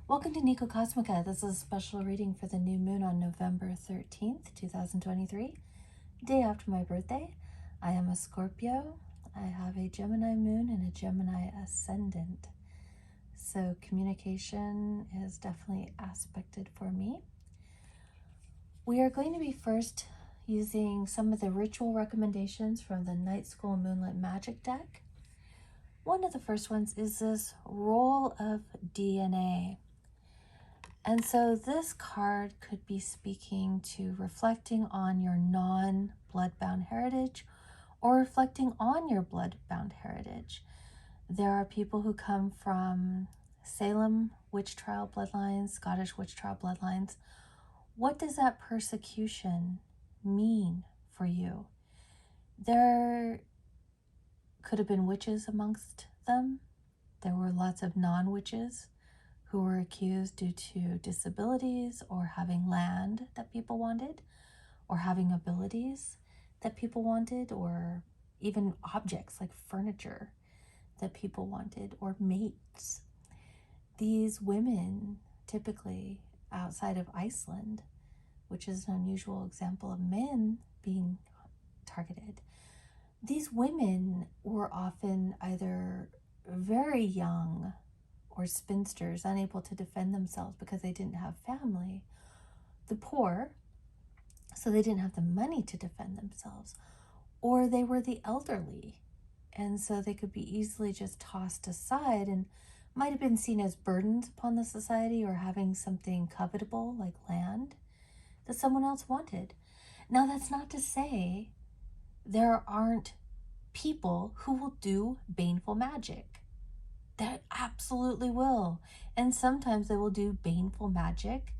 Welcome to Nico Cosmica. This is a special reading for the new moon on November 13th, 2023, day after my birthday. I am a Scorpio. I have a Gemini moon and a Gemini ascendant. So communication is definitely aspected for me. We are going to be first using some of the ritual recommendations from the Night School Moonlit Magic deck. One of the first ones is this roll of DNA. And so this card could be speaking to reflecting on your non-blood-bound heritage or reflecting on your blood-bound heritage. There are people who come from Salem witch trial bloodlines, Scottish witch trial bloodlines. What does that persecution mean for you? There could have been witches amongst them. There were lots of non-witches who were accused due to disabilities or having land that people wanted, or having abilities that people wanted, or even objects like furniture that people wanted, or mates. These women, typically outside of Iceland, which is an unusual example of men being targeted, these women were often either very young or spinsters, unable to defend themselves because they didn't have family, the poor, so they didn't have the money to defend themselves, or they were the elderly, and so they could be easily just tossed aside and might have been seen as burdens upon the society, or having something covetable like land that someone else wanted. Now, that's not to say there aren't people who will do baneful magic. They absolutely will. And sometimes they will do baneful magic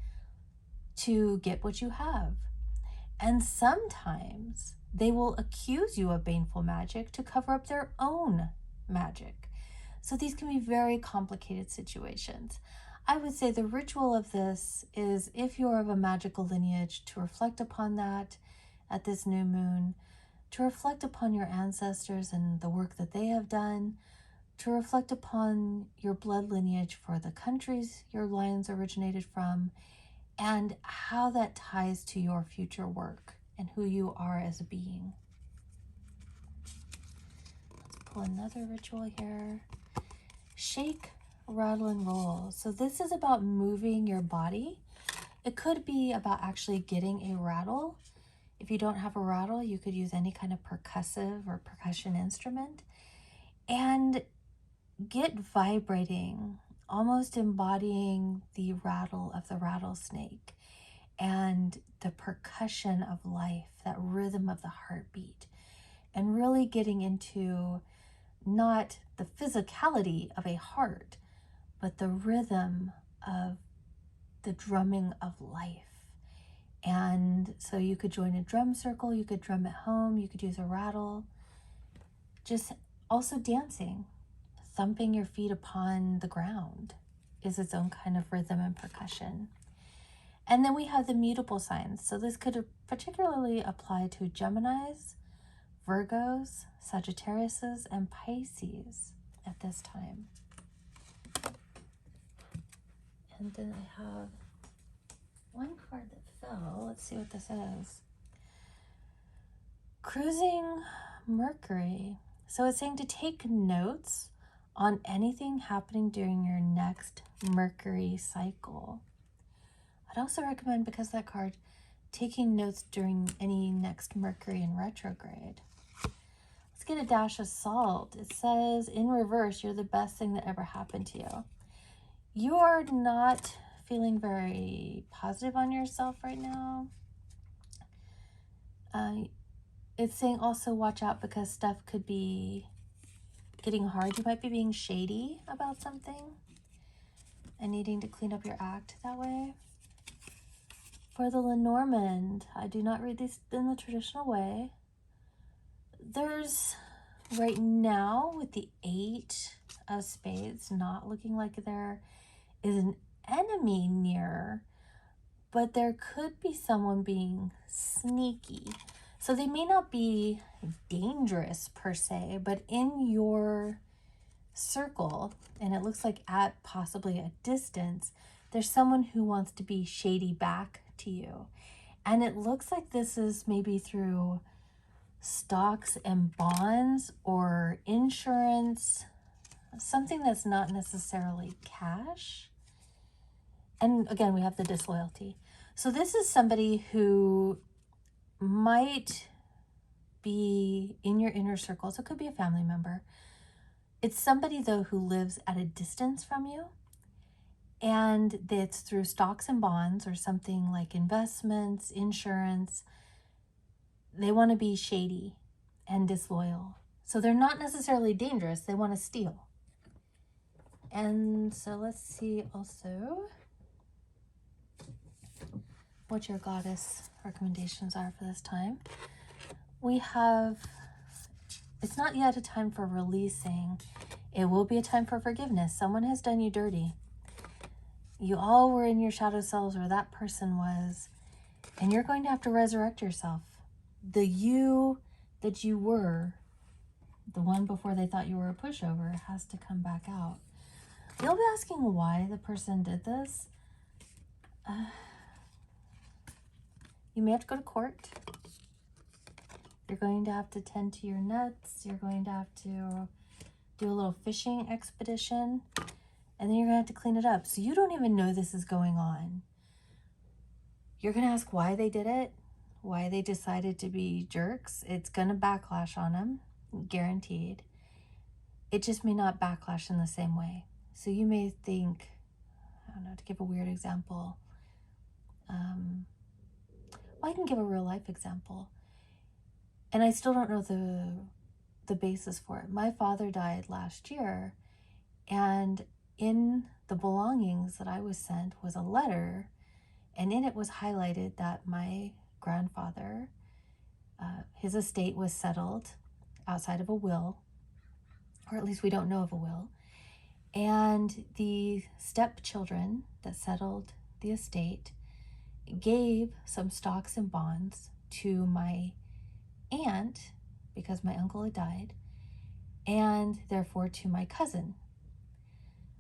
to get what you have. And sometimes they will accuse you of baneful magic to cover up their own magic. So these can be very complicated situations. I would say the ritual of this is, if you're of a magical lineage, to reflect upon that at this new moon, to reflect upon your ancestors and the work that they have done, to reflect upon your blood lineage for the countries your lines originated from, and how that ties to your future work and who you are as a being. Let's pull another ritual here. Shake, rattle, and roll. So this is about moving your body. It could be about actually getting a rattle. If you don't have a rattle, you could use any kind of percussive or percussion instrument. And get vibrating, almost embodying the rattle of the rattlesnake and the percussion of life, that rhythm of the heartbeat, and really getting into not the physicality of a heart, but the rhythm of the drumming of life. And so you could join a drum circle, you could drum at home, you could use a rattle, just also dancing. Thumping your feet upon the ground is its own kind of rhythm and percussion. And then we have the mutable signs. So this could particularly apply to Geminis, Virgos, Sagittariuses, and Pisces at this time. And then I have one card that fell. Let's see what this is. Cruising Mercury. So it's saying to take notes on anything happening during your next Mercury cycle. I'd also recommend, because of that card, taking notes during any next Mercury in retrograde. Let's get a dash of salt. It says, in reverse, you're the best thing that ever happened to you. You are not feeling very positive on yourself right now. It's saying also watch out, because stuff could be getting hard. You might be being shady about something and needing to clean up your act that way. For the Lenormand, I do not read these in the traditional way. There's, right now, with the 8 of Spades, not looking like there is an enemy near, but there could be someone being sneaky. So they may not be dangerous per se, but in your circle, and it looks like at possibly a distance, there's someone who wants to be shady back to you. And it looks like this is maybe through stocks and bonds or insurance, something that's not necessarily cash. And again, we have the disloyalty. So this is somebody who might be in your inner circle. So it could be a family member. It's somebody, though, who lives at a distance from you. And it's through stocks and bonds or something like investments, insurance. They want to be shady and disloyal. So they're not necessarily dangerous. They want to steal. And so let's see also what your goddess recommendations are for this time. We have, it's not yet a time for releasing. It will be a time for forgiveness. Someone has done you dirty. You all were in your shadow selves, or that person was, and you're going to have to resurrect yourself. The you that you were, the one before they thought you were a pushover, has to come back out. You'll be asking why the person did this. You may have to go to court. You're going to have to tend to your nets. You're going to have to do a little fishing expedition. And then you're going to have to clean it up. So you don't even know this is going on. You're going to ask why they did it, why they decided to be jerks. It's going to backlash on them, guaranteed. It just may not backlash in the same way. So you may think, I don't know, to give a weird example. Well, I can give a real life example. And I still don't know the basis for it. My father died last year, and in the belongings that I was sent was a letter, and in it was highlighted that my grandfather, his estate was settled outside of a will, or at least we don't know of a will, and the stepchildren that settled the estate gave some stocks and bonds to my aunt, because my uncle had died, and therefore to my cousin.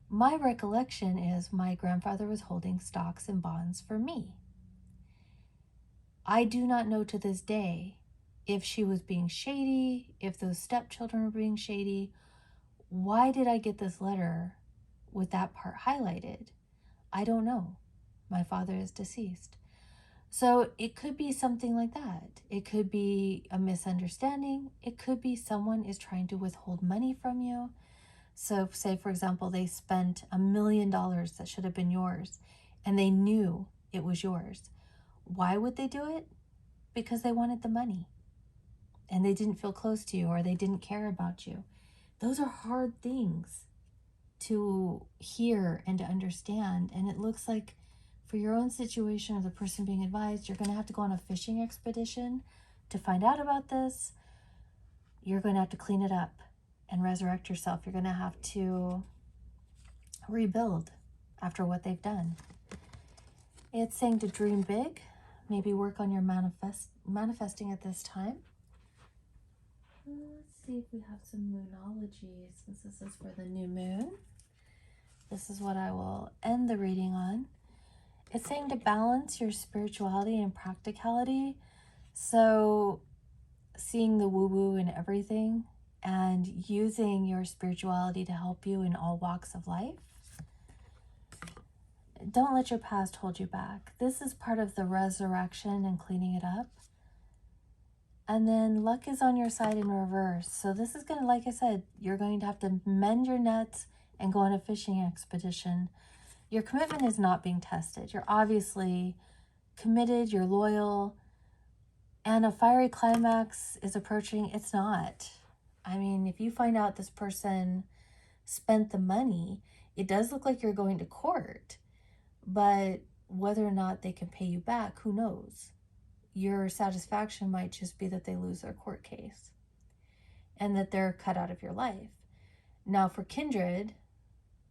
My recollection is my grandfather was holding stocks and bonds for me. I do not know to this day if she was being shady, if those stepchildren were being shady. Why did I get this letter with that part highlighted? I don't know. My father is deceased. So it could be something like that. It could be a misunderstanding. It could be someone is trying to withhold money from you. So say, for example, they spent $1 million that should have been yours, and they knew it was yours. Why would they do it? Because they wanted the money, and they didn't feel close to you, or they didn't care about you. Those are hard things to hear and to understand. And it looks like for your own situation or the person being advised, you're going to have to go on a fishing expedition to find out about this. You're going to have to clean it up and resurrect yourself. You're going to have to rebuild after what they've done. It's saying to dream big, maybe work on your manifesting at this time. Let's see if we have some moonology, since this is for the new moon. This is what I will end the reading on. It's saying to balance your spirituality and practicality. So seeing the woo-woo in everything and using your spirituality to help you in all walks of life. Don't let your past hold you back. This is part of the resurrection and cleaning it up. And then luck is on your side in reverse. So this is going to, like I said, you're going to have to mend your nets and go on a fishing expedition. Your commitment is not being tested. You're obviously committed, you're loyal, and a fiery climax is approaching. It's not. I mean, if you find out this person spent the money, it does look like you're going to court, but whether or not they can pay you back, who knows? Your satisfaction might just be that they lose their court case and that they're cut out of your life. Now, for kindred,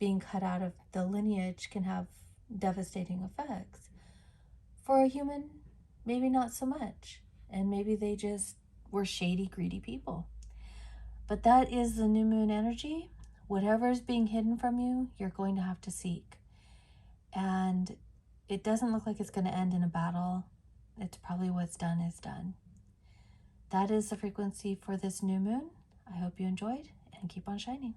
being cut out of the lineage can have devastating effects. For a human, maybe not so much. And maybe they just were shady, greedy people. But that is the new moon energy. Whatever is being hidden from you, you're going to have to seek. And it doesn't look like it's going to end in a battle. It's probably what's done is done. That is the frequency for this new moon. I hope you enjoyed and keep on shining.